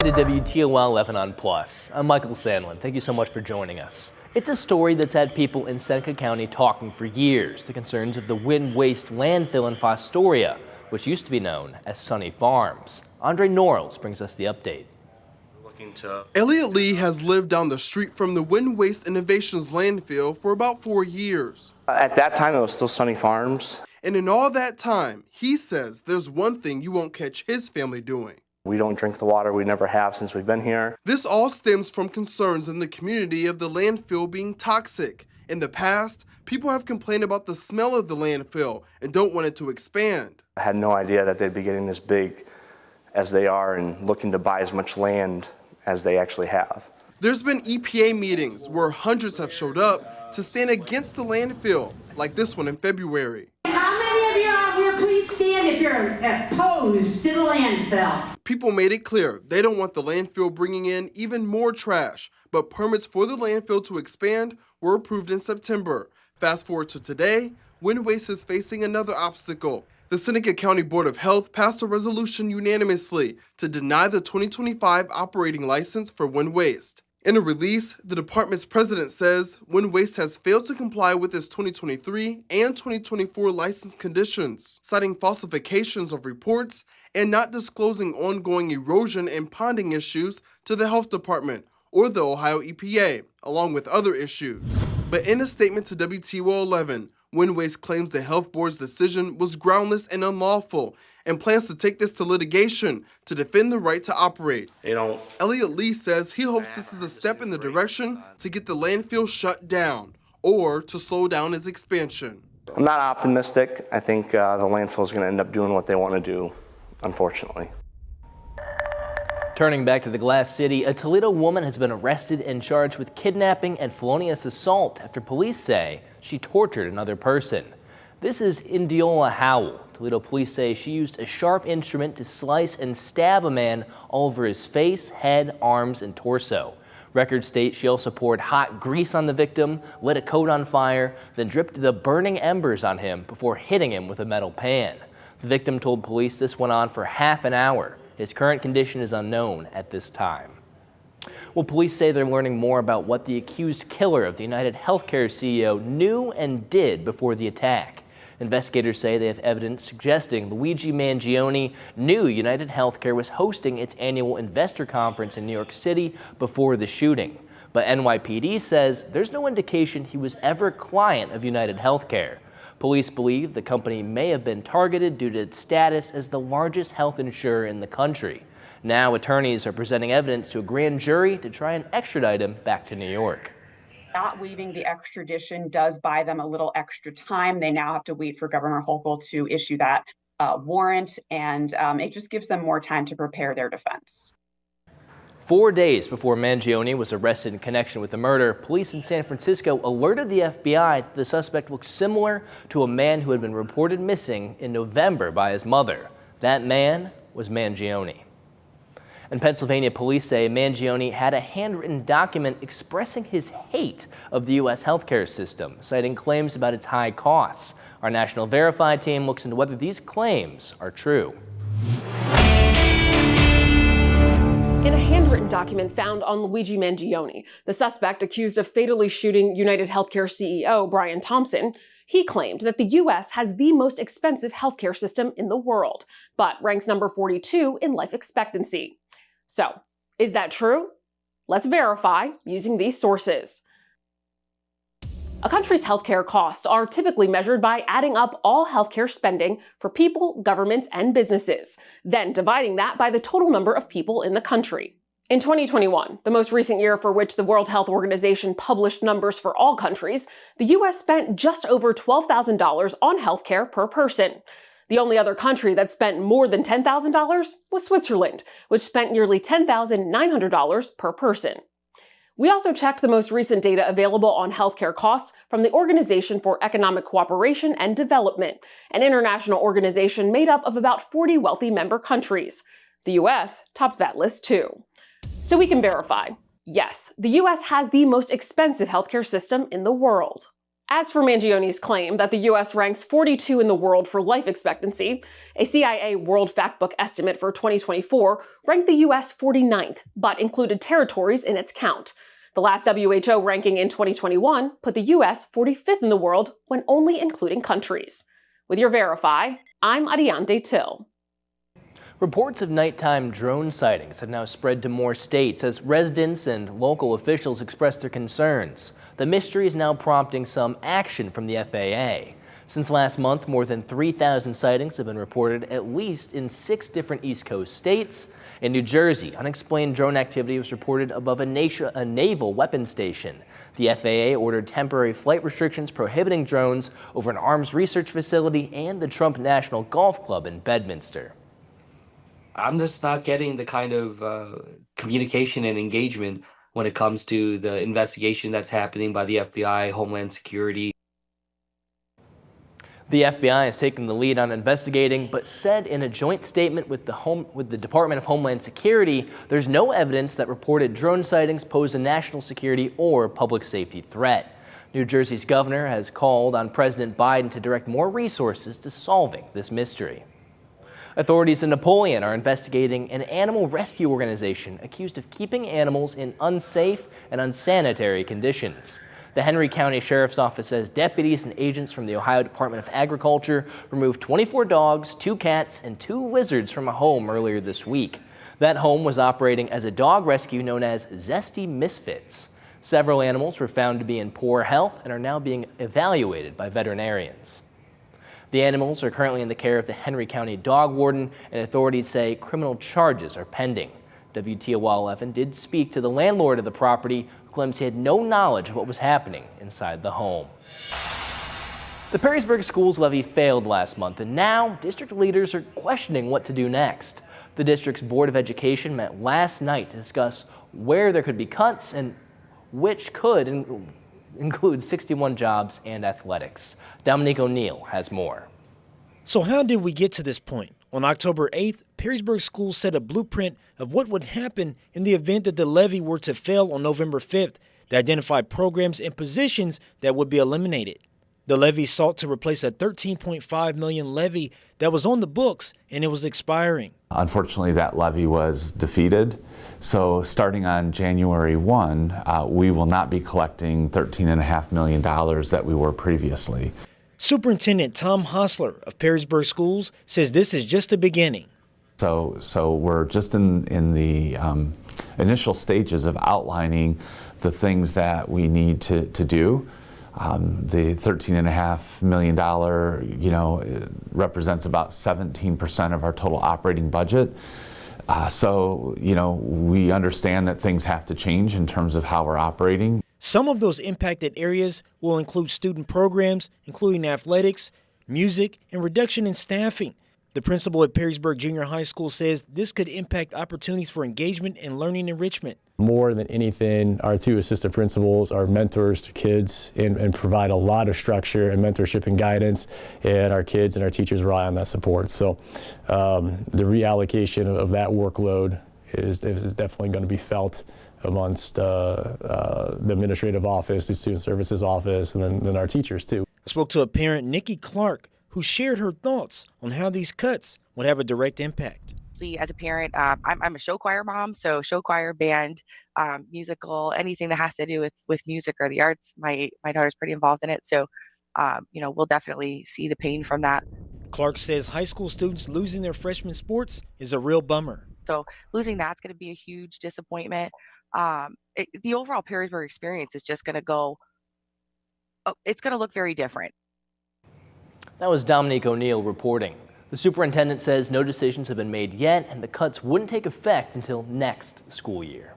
To WTOL Lebanon Plus. I'm Michael Sandlin. Thank you so much for joining us. It's a story that's had people in Seneca County talking for years. The concerns of the wind waste landfill in Fostoria, which used to be known as Sunny Farms. Andre Norrells brings us the update. Elliot Lee has lived down the street from the Wind Waste Innovations landfill for about 4 years. At that time, it was still Sunny Farms. And in all that time, he says there's one thing you won't catch his family doing. We don't drink the water. We never have since we've been here. This all stems from concerns in the community of the landfill being toxic. In the past, people have complained about the smell of the landfill and don't want it to expand. I had no idea that they'd be getting this big as they are and looking to buy as much land as they actually have. There's been EPA meetings where hundreds have showed up to stand against the landfill, like this one in February. How many of you out here please stand if you're opposed to the landfill? People made it clear they don't want the landfill bringing in even more trash, but permits for the landfill to expand were approved in September. Fast forward to today, Wind Waste is facing another obstacle. The Seneca County Board of Health passed a resolution unanimously to deny the 2025 operating license for Wind Waste. In a release, the department's president says Wind Waste has failed to comply with its 2023 and 2024 license conditions, citing falsifications of reports and not disclosing ongoing erosion and ponding issues to the health department or the Ohio EPA, along with other issues. But in a statement to WTOL 11, Wind Waste claims the health board's decision was groundless and unlawful and plans to take this to litigation to defend the right to operate. Elliot Lee says he hopes this is a step in the direction to get the landfill shut down or to slow down its expansion. I'm not optimistic. I think the landfill is going to end up doing what they want to do, unfortunately. Turning back to the Glass City, a Toledo woman has been arrested and charged with kidnapping and felonious assault after police say she tortured another person. This is Indiola Howell. Toledo police say she used a sharp instrument to slice and stab a man all over his face, head, arms, and torso. Records state she also poured hot grease on the victim, lit a coat on fire, then dripped the burning embers on him before hitting him with a metal pan. The victim told police this went on for half an hour. His current condition is unknown at this time. Well, police say they're learning more about what the accused killer of the United Healthcare CEO knew and did before the attack. Investigators say they have evidence suggesting Luigi Mangione knew United Healthcare was hosting its annual investor conference in New York City before the shooting. But NYPD says there's no indication he was ever a client of United Healthcare. Police believe the company may have been targeted due to its status as the largest health insurer in the country. Now attorneys are presenting evidence to a grand jury to try and extradite him back to New York. Not waiving the extradition does buy them a little extra time. They now have to wait for Governor Hochul to issue that warrant, and it just gives them more time to prepare their defense. 4 days before Mangione was arrested in connection with the murder, police in San Francisco alerted the FBI that the suspect looked similar to a man who had been reported missing in November by his mother. That man was Mangione. In Pennsylvania, police say Mangione had a handwritten document expressing his hate of the U.S. healthcare system, citing claims about its high costs. Our National Verify team looks into whether these claims are true. In a handwritten document found on Luigi Mangione, the suspect accused of fatally shooting United Healthcare CEO Brian Thompson, he claimed that the U.S. has the most expensive healthcare system in the world, but ranks number 42 in life expectancy. So, is that true? Let's verify using these sources. A country's healthcare costs are typically measured by adding up all healthcare spending for people, governments, and businesses, then dividing that by the total number of people in the country. In 2021, the most recent year for which the World Health Organization published numbers for all countries, the U.S. spent just over $12,000 on healthcare per person. The only other country that spent more than $10,000 was Switzerland, which spent nearly $10,900 per person. We also checked the most recent data available on healthcare costs from the Organization for Economic Cooperation and Development, an international organization made up of about 40 wealthy member countries. The US topped that list too. So we can verify, yes, the US has the most expensive healthcare system in the world. As for Mangione's claim that the U.S. ranks 42 in the world for life expectancy, a CIA World Factbook estimate for 2024 ranked the U.S. 49th, but included territories in its count. The last WHO ranking in 2021 put the U.S. 45th in the world when only including countries. With your Verify, I'm Adiante Till. Reports of nighttime drone sightings have now spread to more states as residents and local officials express their concerns. The mystery is now prompting some action from the FAA. Since last month, more than 3,000 sightings have been reported at least in 6 different East Coast states. In New Jersey, unexplained drone activity was reported above a naval weapons station. The FAA ordered temporary flight restrictions prohibiting drones over an arms research facility and the Trump National Golf Club in Bedminster. I'm just not getting the kind of communication and engagement when it comes to the investigation that's happening by the FBI, Homeland Security. The FBI has taken the lead on investigating, but said in a joint statement with the Department of Homeland Security, there's no evidence that reported drone sightings pose a national security or public safety threat. New Jersey's governor has called on President Biden to direct more resources to solving this mystery. Authorities in Napoleon are investigating an animal rescue organization accused of keeping animals in unsafe and unsanitary conditions. The Henry County Sheriff's Office says deputies and agents from the Ohio Department of Agriculture removed 24 dogs, 2 cats, and 2 lizards from a home earlier this week. That home was operating as a dog rescue known as Zesty Misfits. Several animals were found to be in poor health and are now being evaluated by veterinarians. The animals are currently in the care of the Henry County Dog Warden, and authorities say criminal charges are pending. WTOL 11 did speak to the landlord of the property, who claims he had no knowledge of what was happening inside the home. The Perrysburg schools levy failed last month, and now district leaders are questioning what to do next. The district's Board of Education met last night to discuss where there could be cuts and which could include 61 jobs and athletics. Dominique O'Neill has more. So how did we get to this point? On October 8th, Perrysburg schools set a blueprint of what would happen in the event that the levy were to fail on November 5th. They identified programs and positions that would be eliminated. The levy sought to replace a $13.5 million levy that was on the books and it was expiring. Unfortunately, that levy was defeated. So starting on January 1, we will not be collecting $13.5 million that we were previously. Superintendent Tom Hostler of Perrysburg Schools says this is just the beginning. So we're just in the initial stages of outlining the things that we need to do. The $13.5 million, represents about 17% of our total operating budget. So we understand that things have to change in terms of how we're operating. Some of those impacted areas will include student programs, including athletics, music, and reduction in staffing. The principal at Perrysburg Junior High School says this could impact opportunities for engagement and learning enrichment. More than anything, our 2 assistant principals are mentors to kids and provide a lot of structure and mentorship and guidance, and our kids and our teachers rely on that support. So the reallocation of that workload is definitely going to be felt amongst the administrative office, the student services office, and then our teachers too. I spoke to a parent, Nikki Clark, who shared her thoughts on how these cuts would have a direct impact. As a parent, I'm a show choir mom, so show choir, band, musical, anything that has to do with music or the arts. My daughter's pretty involved in it, so we'll definitely see the pain from that. Clark says high school students losing their freshman sports is a real bummer. So losing that's going to be a huge disappointment. The overall Perrysburg experience is just going to go. It's going to look very different. That was Dominique O'Neill reporting. The superintendent says no decisions have been made yet, and the cuts wouldn't take effect until next school year.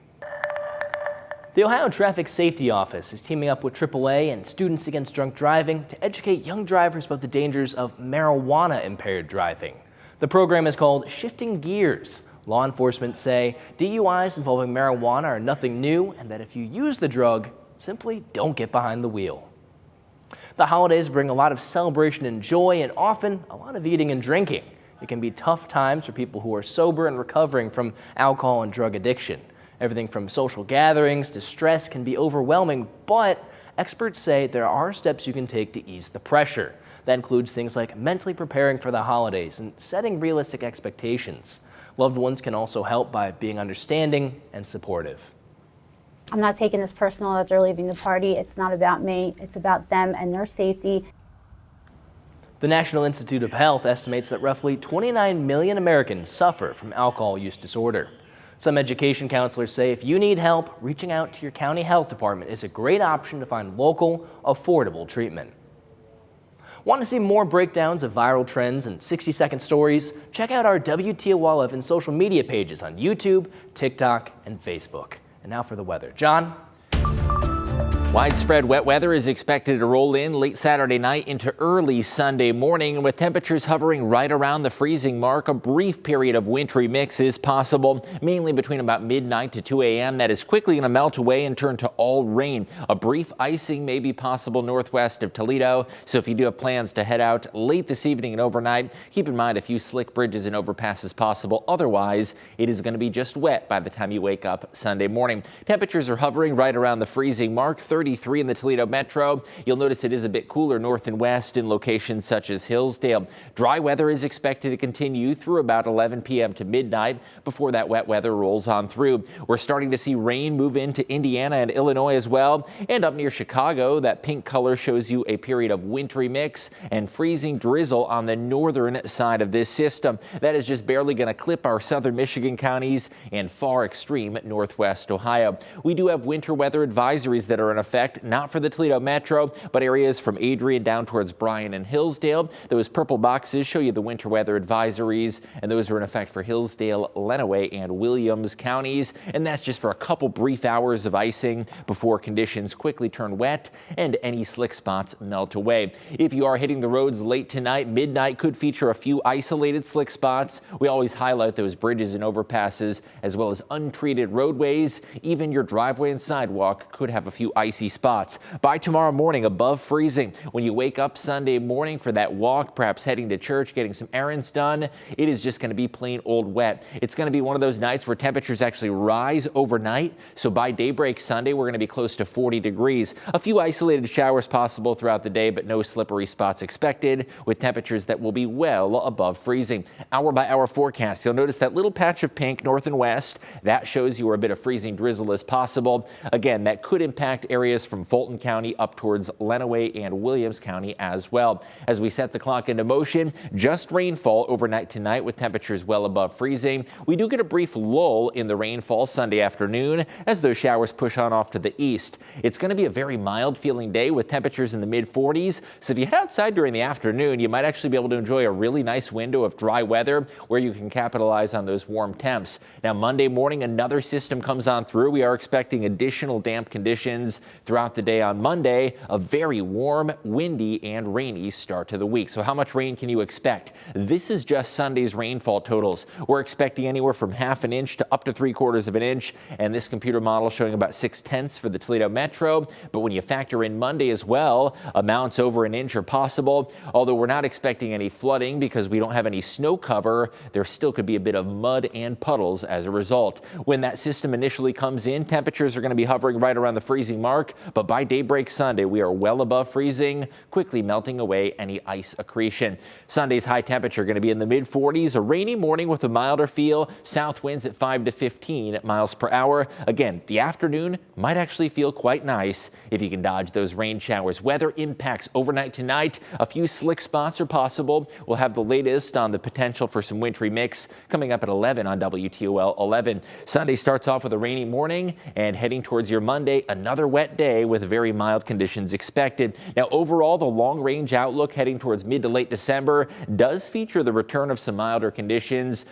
The Ohio Traffic Safety Office is teaming up with AAA and Students Against Drunk Driving to educate young drivers about the dangers of marijuana-impaired driving. The program is called Shifting Gears. Law enforcement say DUIs involving marijuana are nothing new, and that if you use the drug, simply don't get behind the wheel. The holidays bring a lot of celebration and joy, and often a lot of eating and drinking. It can be tough times for people who are sober and recovering from alcohol and drug addiction. Everything from social gatherings to stress can be overwhelming, but experts say there are steps you can take to ease the pressure. That includes things like mentally preparing for the holidays and setting realistic expectations. Loved ones can also help by being understanding and supportive. I'm not taking this personal that they're leaving the party. It's not about me. It's about them and their safety. The National Institute of Health estimates that roughly 29 million Americans suffer from alcohol use disorder. Some education counselors say if you need help, reaching out to your county health department is a great option to find local, affordable treatment. Want to see more breakdowns of viral trends and 60-second stories? Check out our WTOL 11 social media pages on YouTube, TikTok, and Facebook. And now for the weather. John? Widespread wet weather is expected to roll in late Saturday night into early Sunday morning, with temperatures hovering right around the freezing mark. A brief period of wintry mix is possible, mainly between about midnight to 2 a.m. That is quickly going to melt away and turn to all rain. A brief icing may be possible northwest of Toledo, so if you do have plans to head out late this evening and overnight, keep in mind a few slick bridges and overpasses possible. Otherwise, it is going to be just wet by the time you wake up Sunday morning. Temperatures are hovering right around the freezing mark. 33 in the Toledo metro. You'll notice it is a bit cooler north and west in locations such as Hillsdale. Dry weather is expected to continue through about 11 p.m. to midnight before that wet weather rolls on through. We're starting to see rain move into Indiana and Illinois as well. And up near Chicago, that pink color shows you a period of wintry mix and freezing drizzle on the northern side of this system. That is just barely going to clip our southern Michigan counties and far extreme northwest Ohio. We do have winter weather advisories that are in effect, not for the Toledo metro, but areas from Adrian down towards Bryan and Hillsdale. Those purple boxes show you the winter weather advisories, and those are in effect for Hillsdale, Lenawee, and Williams counties. And that's just for a couple brief hours of icing before conditions quickly turn wet and any slick spots melt away. If you are hitting the roads late tonight, midnight could feature a few isolated slick spots. We always highlight those bridges and overpasses, as well as untreated roadways. Even your driveway and sidewalk could have a few icy spots. By tomorrow morning, above freezing. When you wake up Sunday morning for that walk, perhaps heading to church, getting some errands done, it is just going to be plain old wet. It's going to be one of those nights where temperatures actually rise overnight. So by daybreak Sunday, we're going to be close to 40 degrees. A few isolated showers possible throughout the day, but no slippery spots expected, with temperatures that will be well above freezing. Hour by hour forecast. You'll notice that little patch of pink north and west. That shows you where a bit of freezing drizzle is possible. Again, that could impact areas from Fulton County up towards Lenawee and Williams County as well. As we set the clock into motion, just rainfall overnight tonight with temperatures well above freezing. We do get a brief lull in the rainfall Sunday afternoon as those showers push on off to the east. It's going to be a very mild feeling day with temperatures in the mid 40s. So if you head outside during the afternoon, you might actually be able to enjoy a really nice window of dry weather where you can capitalize on those warm temps. Now Monday morning, another system comes on through. We are expecting additional damp conditions throughout the day on Monday. A very warm, windy, and rainy start to the week. So how much rain can you expect? This is just Sunday's rainfall totals. We're expecting anywhere from ½ an inch to up to 3/4 of an inch, and this computer model showing about 6/10 for the Toledo metro. But when you factor in Monday as well, amounts over an inch are possible. Although we're not expecting any flooding because we don't have any snow cover, there still could be a bit of mud and puddles as a result. When that system initially comes in, temperatures are going to be hovering right around the freezing mark, but by daybreak Sunday, we are well above freezing, quickly melting away any ice accretion. Sunday's high temperature going to be in the mid 40s, a rainy morning with a milder feel, south winds at 5 to 15 miles per hour. Again, the afternoon might actually feel quite nice if you can dodge those rain showers. Weather impacts overnight tonight. A few slick spots are possible. We'll have the latest on the potential for some wintry mix coming up at 11 on WTOL 11. Sunday starts off with a rainy morning, and heading towards your Monday, another wet day with very mild conditions expected. Now overall, the long range outlook heading towards mid to late December does feature the return of some milder conditions.